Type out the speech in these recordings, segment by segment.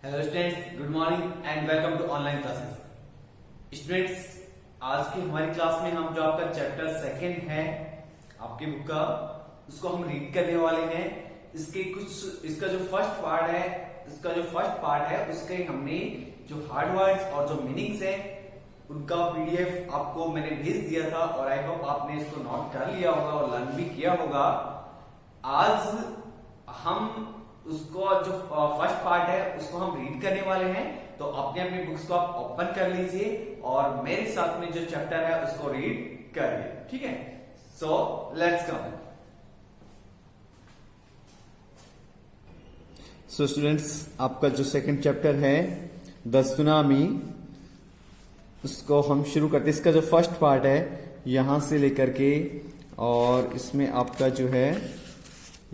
Hello students, good morning and welcome to online classes. Students, आज की हमारी class में हम जो आपका चैप्टर सेकंड है आपकी बुक का, उसको हम रीड करने वाले हैं। इसका जो फर्स्ट पार्ट है उसके हमने जो हार्ड वर्ड्स और जो मीनिंग्स है उनका पीडीएफ आपको मैंने भेज दिया था और आई होप आपने इसको नोट कर लिया होगा और लर्न भी किया होगा। आज हम उसको जो फर्स्ट पार्ट है उसको हम रीड करने वाले हैं, तो अपने अपनी बुक्स को आप ओपन कर लीजिए और मेरे साथ में जो चैप्टर है उसको रीड करिए, ठीक है। So let's come. So students, आपका जो सेकंड चैप्टर है द सुनामी, उसको हम शुरू करते हैं। इसका जो फर्स्ट पार्ट है यहां से लेकर के और इसमें आपका जो है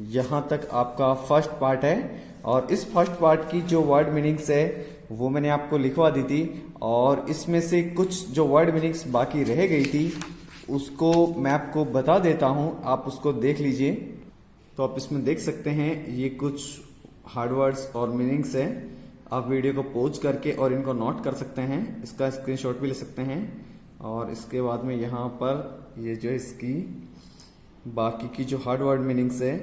यहां तक आपका फर्स्ट पार्ट है और इस फर्स्ट पार्ट की जो वर्ड मीनिंग्स है वो मैंने आपको लिखवा दी थी और इसमें से कुछ जो वर्ड मीनिंग्स बाकी रह गई थी उसको मैं आपको बता देता हूं, आप उसको देख लीजिए। तो आप इसमें देख सकते हैं ये कुछ हार्ड वर्ड्स और मीनिंग्स है। आप वीडियो को पॉज करके और इनको नोट कर सकते हैं, इसका स्क्रीनशॉट भी ले सकते हैं और इसके बाद में यहाँ पर ये जो इसकी बाकी की जो हार्ड वर्ड मीनिंग्स है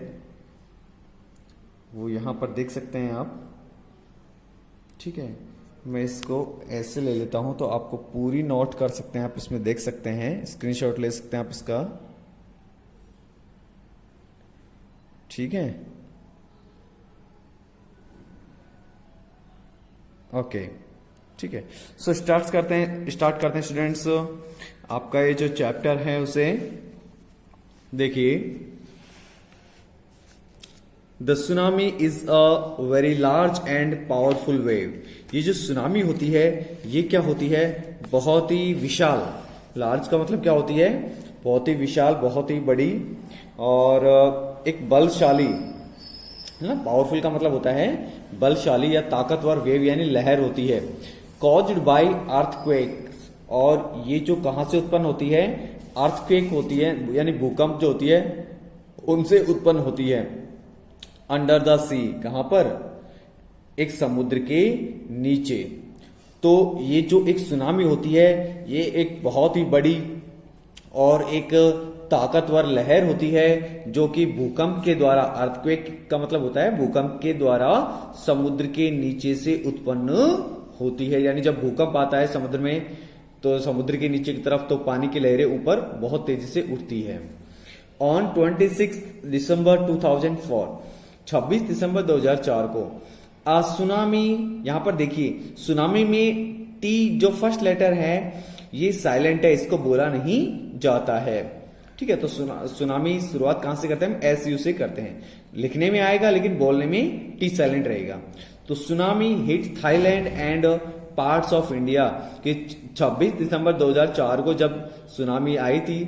वो यहाँ पर देख सकते हैं आप, ठीक है। मैं इसको ऐसे ले लेता हूं तो आपको पूरी नोट कर सकते हैं, आप इसमें देख सकते हैं, स्क्रीनशॉट ले सकते हैं आप इसका, ठीक है। ओके, ठीक है। सो स्टार्ट करते हैं स्टूडेंट्स। आपका ये जो चैप्टर है उसे देखिए। The tsunami is a very large and powerful wave. ये जो सुनामी होती है ये क्या होती है? बहुत ही विशाल। लार्ज का मतलब क्या होती है? बहुत ही विशाल, बहुत ही बड़ी और एक बलशाली है ना। पावरफुल का मतलब होता है बलशाली या ताकतवर वेव यानी लहर होती है। कॉज्ड बाय अर्थक्वेक, और ये जो कहां से उत्पन्न होती है? अर्थक्वेक होती है यानी भूकंप जो होती है उनसे उत्पन्न होती है। अंडर द सी, कहां पर? एक समुद्र के नीचे। तो ये जो एक सुनामी होती है ये एक बहुत ही बड़ी और एक ताकतवर लहर होती है जो कि भूकंप के द्वारा, अर्थक्वेक का मतलब होता है भूकंप के द्वारा समुद्र के नीचे से उत्पन्न होती है। यानी जब भूकंप आता है समुद्र में तो समुद्र के नीचे की तरफ तो पानी की लहरें ऊपर बहुत तेजी से उठती है। ऑन 26 दिसंबर 2004, 26 दिसंबर 2004 को आ सुनामी, यहां पर देखिए सुनामी में टी जो फर्स्ट लेटर है ये साइलेंट है, इसको बोला नहीं जाता है, ठीक है। तो सुनामी शुरुआत कहां से करते हैं? एस यू से करते हैं। लिखने में आएगा लेकिन बोलने में टी साइलेंट रहेगा। तो tsunami hit Thailand and parts of India कि 26 दिसंबर 2004 को जब सुनामी आई थी,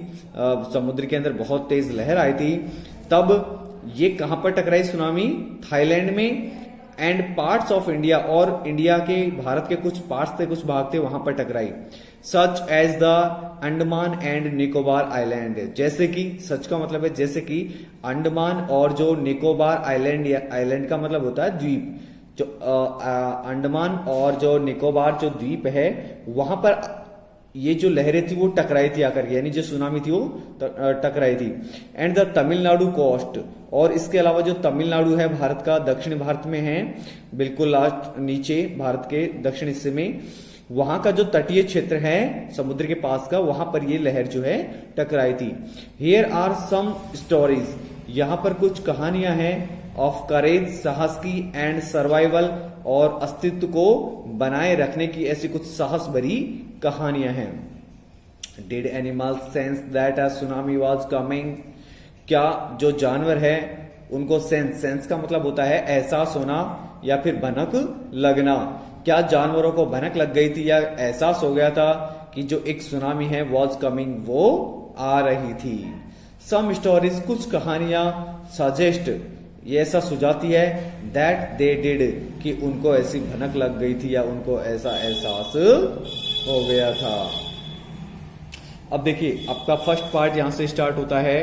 समुद्र के अंदर बहुत तेज लहर आई थी, तब ये कहां पर टकराई सुनामी? थाईलैंड में एंड पार्ट्स ऑफ इंडिया, और इंडिया के, भारत के कुछ पार्ट्स थे, कुछ भाग थे, वहां पर टकराई। Such as the Andaman and Nicobar island, जैसे कि, सच का मतलब है जैसे कि, अंडमान और जो निकोबार आइलैंड, आइलैंड का मतलब होता है द्वीप, जो अंडमान और जो निकोबार जो द्वीप है वहां पर ये जो लहरें थी वो टकराई थी आकर के, यानी जो सुनामी थी वो टकराई थी। एंड द तमिलनाडु कोस्ट, और इसके अलावा जो तमिलनाडु है भारत का, दक्षिण भारत में है, बिल्कुल लास्ट नीचे भारत के दक्षिण हिस्से में, वहां का जो तटीय क्षेत्र है समुद्र के पास का, वहां पर ये लहर जो है टकराई थी। हियर आर सम स्टोरीज, यहां पर कुछ कहानियां हैं ऑफ करेज, साहस की, एंड सर्वाइवल, और अस्तित्व को बनाए रखने की ऐसी कुछ साहस भरी कहानियां हैं। Did animals sense that a tsunami was coming, क्या जो जानवर है उनको सेंस का मतलब होता है एहसास होना या फिर भनक लगना, क्या जानवरों को भनक लग गई थी या एहसास हो गया था कि जो एक सुनामी है वाज कमिंग, वो आ रही थी। सम स्टोरीज, कुछ कहानियां, सजेस्ट, ये ऐसा सुझाती है, दैट दे डिड, कि उनको ऐसी भनक लग गई थी या उनको ऐसा एहसास हो गया था। अब देखिए आपका फर्स्ट पार्ट यहां से स्टार्ट होता है।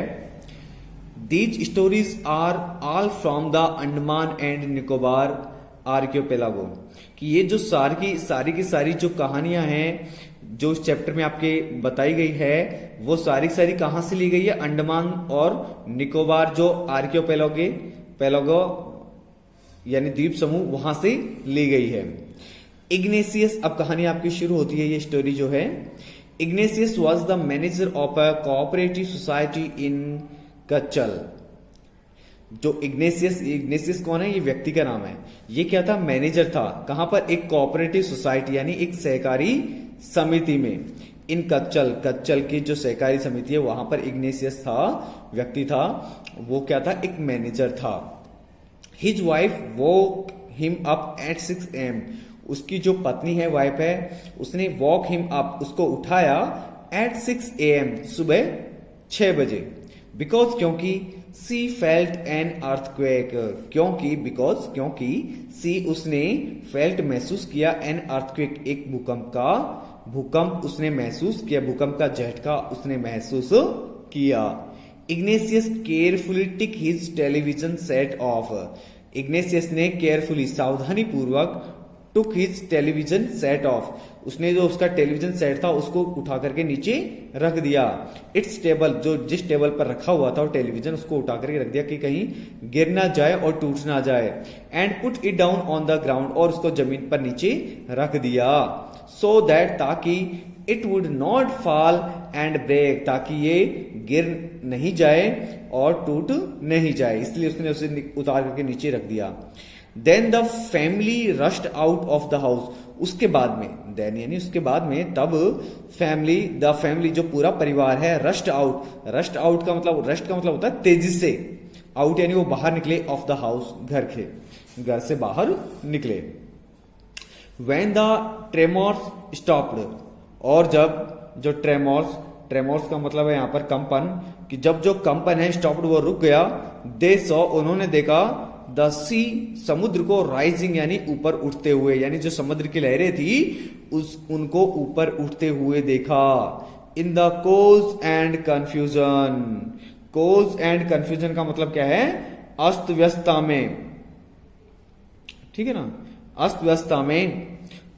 These stories are all from the Andaman and Nicobar आर्कियोपेलागो, कि ये जो सारी की सारी जो कहानियां हैं जो इस चैप्टर में आपके बताई गई है वो सारी की सारी कहां से ली गई है, अंडमान और निकोबार जो आर्कियोपेलागो यानी द्वीप समूह वहां से ली गई है। इग्नेशियस, अब कहानी आपकी शुरू होती है, ये स्टोरी जो है। Ignatius was the manager of a cooperative society in कच्चल। जो इग्नेशियस कौन है, ये व्यक्ति का नाम है। ये क्या था, मैनेजर था, कहां पर, एक कोऑपरेटिव सोसाइटी यानी एक सहकारी समिति में। इन कच्चल की जो सहकारी समिति है वहां पर इग्नेशियस था, व्यक्ति था, वो क्या था, एक मैनेजर था। His wife woke him up at 6 AM। उसकी जो पत्नी है, वाइफ है, उसने वॉक हिम अप, उसको उठाया एट 6 AM, सुबह 6 बजे। बिकॉज, क्योंकि सी फेल्ट एन अर्थक्वेक, क्योंकि सी उसने फेल्ट महसूस किया, एन अर्थक्वेक एक भूकंप उसने महसूस किया, भूकंप का झटका उसने महसूस किया। Ignatius carefully tick his television set of. Ignatius ने केयरफुली, सावधानी पूर्वक, took his television set of, उसने जो उसका टेलीविजन सेट था उसको उठा करके नीचे रख दिया। इट्स टेबल, जो जिस टेबल पर रखा हुआ था वो टेलीविजन, उसको उठा करके रख दिया कि कहीं गिर ना जाए और टूट ना जाए। And put it down on the ground, और उसको जमीन पर नीचे रख दिया। सो दैट, ताकि it would not fall and break, ताकि ये गिर नहीं जाए और टूट नहीं जाए, इसलिए उसने उसे उतार करके नीचे रख दिया। Then the family rushed out of the house. उसके बाद में, देन यानी उसके बाद में, तब द फैमिली जो पूरा परिवार है, रश्ड आउट का मतलब होता है तेजी से, आउट यानी वो बाहर निकले, ऑफ द हाउस, घर से बाहर निकले। When the tremors stopped, और जब जो ट्रेमोर्स का मतलब है यहां पर कंपन, कि जब जो कंपन है स्टॉप्ड, वो रुक गया। दे सॉ, उन्होंने देखा, द सी, समुद्र को, राइजिंग यानी ऊपर उठते हुए, यानी जो समुद्र की लहरें थी उनको ऊपर उठते हुए देखा। In the chaos and confusion का मतलब क्या है, अस्त व्यस्तता में, ठीक है ना, अस्त व्यस्तता में।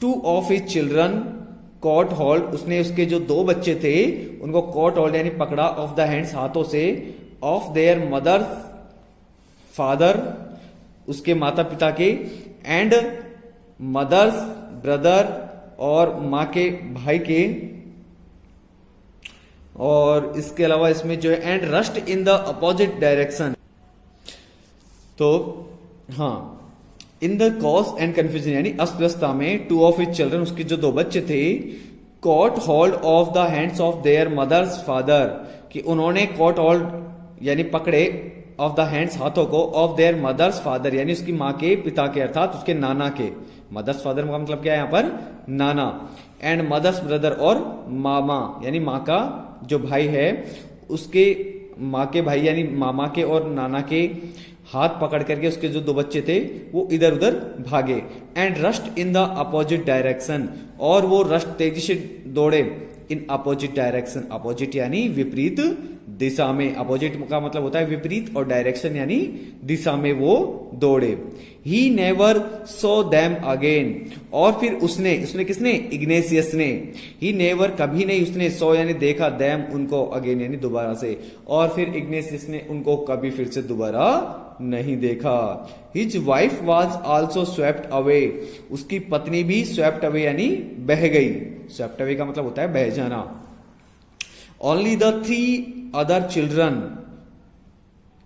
Two of his children cot hold, उसने उसके जो 2 बच्चे थे उनको कॉट होल्ड यानी पकड़ा, ऑफ द हैंड्स, हाथों से, ऑफ देयर मदर्स फादर, उसके माता पिता के, एंड मदर्स ब्रदर, और मां के भाई के, और इसके अलावा इसमें जो है, and rushed in the opposite direction. तो हाँ, in the cause and confusion यानी अस्तव्यस्ता में, 2 ऑफ हिज चिल्ड्रन, उसके जो 2 बच्चे थे, caught hold of the hands of their mothers father, कि उन्होंने कॉट होल्ड यानी पकड़े, ऑफ द हैंड्स, हाथों को, ऑफ देयर मदर्स फादर यानी उसकी माँ के पिता के, अर्थात उसके नाना के। मदर्स फादर का मतलब क्या है यहाँ पर, नाना। एंड मदर्स ब्रदर, और मामा यानी माँ का जो भाई है, उसके माँ के भाई यानी मामा के और नाना के हाथ पकड़ करके उसके जो 2 बच्चे थे वो इधर उधर भागे। And rushed in the opposite direction, और वो रश्ड तेजी से दौड़े, इन अपोजिट डायरेक्शन, अपोजिट यानी विपरीत दिशा में, अपोजिट का मतलब होता है विपरीत, और डायरेक्शन यानी दिशा में वो दौड़े। He never so them again, और फिर उसने किसने, इग्नेशियस ने, ही नेवर कभी नहीं, उसने सो यानी देखा, देम उनको, अगेन यानी दोबारा से, और फिर इग्नेशियस ने उनको कभी फिर से दोबारा नहीं देखा। His wife was also swept away, उसकी पत्नी भी स्वेप्ट अवे यानी बह गई, स्वेप्ट अवे का मतलब होता है बह जाना। ओनली द 3 अदर चिल्ड्रन,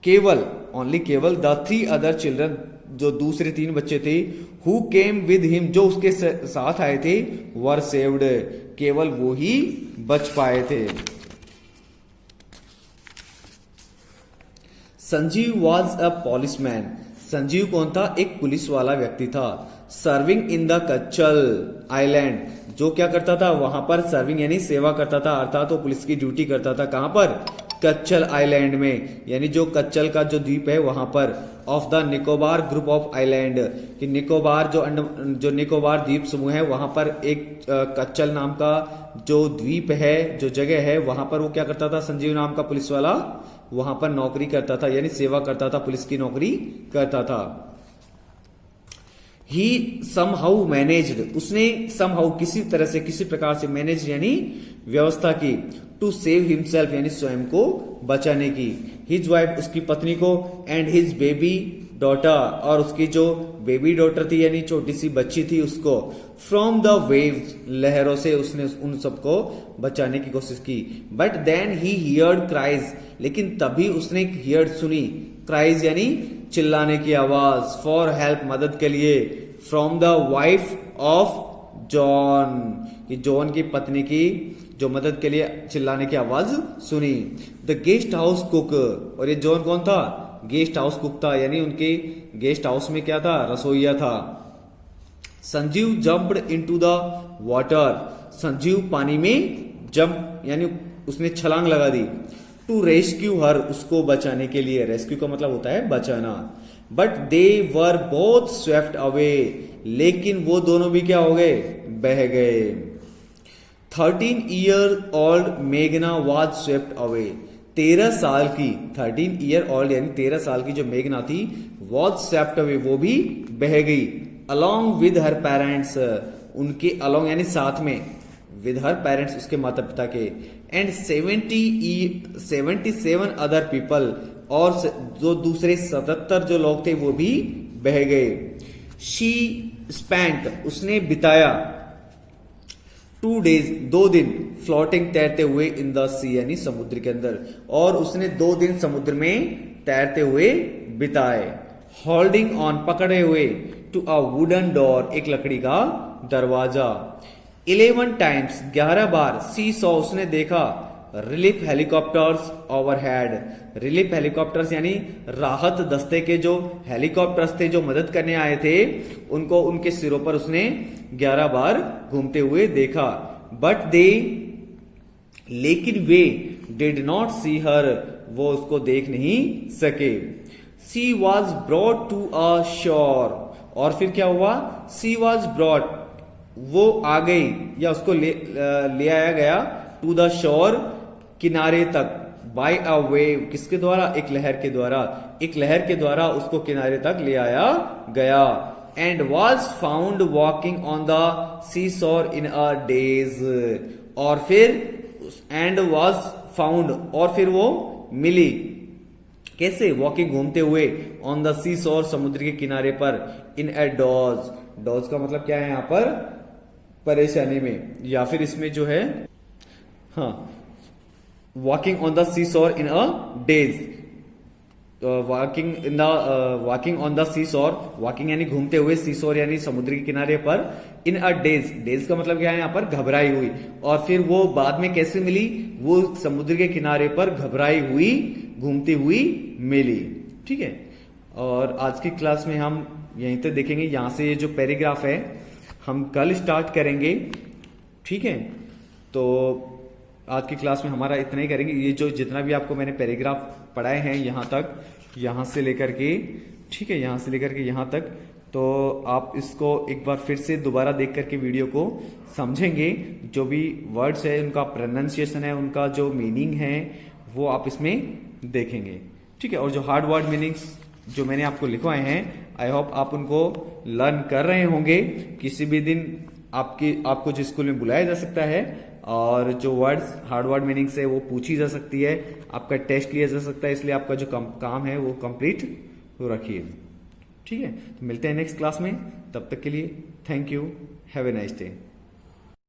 केवल द 3 अदर चिल्ड्रन, जो दूसरे 3 बच्चे थे, हु केम विद हिम, जो उसके साथ आए थे, वर सेव्ड, केवल वो ही बच पाए थे। Sanjeev was a policeman, Sanjeev कौन था, एक पुलिस वाला व्यक्ति था। Serving in the Katchal island, जो क्या करता था वहां पर, सर्विंग यानी सेवा करता था, अर्थात वो पुलिस की ड्यूटी करता था, कहां पर, कच्चल आइलैंड में, यानी जो कच्चल का जो द्वीप है वहां पर। Of the Nicobar group of island, कि निकोबार जो निकोबार द्वीप समूह है वहां पर एक कच्चल नाम का जो द्वीप है, जो जगह है, वहां पर वो क्या करता था, संजीव नाम का पुलिस वाला वहां पर नौकरी करता था, यानी सेवा करता था, पुलिस की नौकरी करता था। ही समहाउ मैनेज्ड, उसने समहाउ किसी तरह से, किसी प्रकार से, मैनेज यानी व्यवस्था की, टू सेव हिमसेल्फ यानी स्वयं को बचाने की, हिज वाइफ उसकी पत्नी को, एंड हिज बेबी डॉटर और उसकी जो बेबी डॉटर थी यानी छोटी सी बच्ची थी उसको, फ्रॉम द वेव्स लहरों से उसने उन सबको बचाने की कोशिश की। But then he heard cries, लेकिन तभी उसने हियर्ड सुनी, क्राइज यानी चिल्लाने की आवाज, फॉर हेल्प मदद के लिए, from the wife of John, ये जॉन की पत्नी की जो मदद के लिए चिल्लाने की आवाज सुनी। द गेस्ट हाउस कुक, और ये जॉन कौन था? गेस्ट हाउस कुक था, यानी उनके गेस्ट हाउस में क्या था? रसोईया था। Sanjeev jumped into the water, Sanjeev पानी में जंप यानी उसने छलांग लगा दी, टू रेस्क्यू हर उसको बचाने के लिए, रेस्क्यू का मतलब होता है बचाना। But they were both swept away, लेकिन वो दोनों भी क्या हो गए? बह गए। 13 ईयर ओल्ड मेघना वाज स्वेप्ट अवे, 13 साल की, 13 ईयर ओल्ड यानी 13 साल की जो मेघना थी, वाज स्वेप्ट अवे वो भी बह गई, अलॉन्ग विद हर पेरेंट्स, उनके अलॉन्ग यानी साथ में, विद हर पेरेंट्स उसके माता पिता के, एंड 77 अदर पीपल, और जो दूसरे 77 जो लोग थे वो भी बह गए। शी स्पेंट उसने बिताया, 2 डेज 2 दिन, फ्लोटिंग तैरते हुए इन द सी यानी समुद्र के अंदर, और उसने 2 दिन समुद्र में तैरते हुए बिताए। होल्डिंग ऑन पकड़े हुए, टू अ वुडन डोर एक लकड़ी का दरवाजा। 11 टाइम्स 11 बार, सी सॉ उसने देखा, relief helicopters overhead, relief helicopters यानी राहत दस्ते के जो हेलीकॉप्टर्स थे जो मदद करने आए थे उनको उनके सिरों पर उसने 11 बार घूमते हुए देखा। बट दे, लेकिन वे, डिड नॉट सी हर, वो उसको देख नहीं सके। सी वॉज ब्रॉट टू अ शोर, और फिर क्या हुआ? सी वॉज ब्रॉट, वो आ गई या उसको ले आया गया, टू द शोर किनारे तक, बाय अ वेव किसके द्वारा? एक लहर के द्वारा, एक लहर के द्वारा उसको किनारे तक ले आया गया। And was found walking on the seashore in a days, और फिर एंड वॉज फाउंड, और फिर वो मिली कैसे? वॉकिंग घूमते हुए, ऑन द सी शोर समुद्र के किनारे पर, इन अ डॉज, डॉज का मतलब क्या है यहाँ पर? परेशानी में, या फिर इसमें जो है हाँ, walking on the seashore in a days, walking on the सी शोर, वॉकिंग यानी घूमते हुए, सी शोर यानी समुद्र के किनारे पर, इन अ डेज, डेज का मतलब क्या है यहाँ पर? घबराई हुई, और फिर वो बाद में कैसे मिली? वो समुद्र के किनारे पर घबराई हुई, घूमती हुई मिली। ठीक है, और आज की क्लास में हम यहीं तक देखेंगे, यहां से ये जो पैराग्राफ है हम कल स्टार्ट करेंगे। ठीक है, तो आज की क्लास में हमारा इतना ही करेंगे। ये जो जितना भी आपको मैंने पैराग्राफ पढ़ाए हैं यहाँ तक, यहाँ से लेकर के, ठीक है, यहाँ से लेकर के यहाँ तक, तो आप इसको एक बार फिर से दोबारा देख करके वीडियो को समझेंगे। जो भी वर्ड्स है उनका प्रोनाउंसिएशन है, उनका जो मीनिंग है वो आप इसमें देखेंगे। ठीक है, और जो हार्ड वर्ड मीनिंग्स जो मैंने आपको लिखवाए हैं, आई होप आप उनको लर्न कर रहे होंगे। किसी भी दिन आपको जो स्कूल में बुलाया जा सकता है, और जो वर्ड्स हार्ड वर्ड मीनिंग्स है वो पूछी जा सकती है, आपका टेस्ट लिया जा सकता है, इसलिए आपका जो काम है वो कंप्लीट रखिए। ठीक है, तो मिलते हैं नेक्स्ट क्लास में, तब तक के लिए thank you, have a nice day.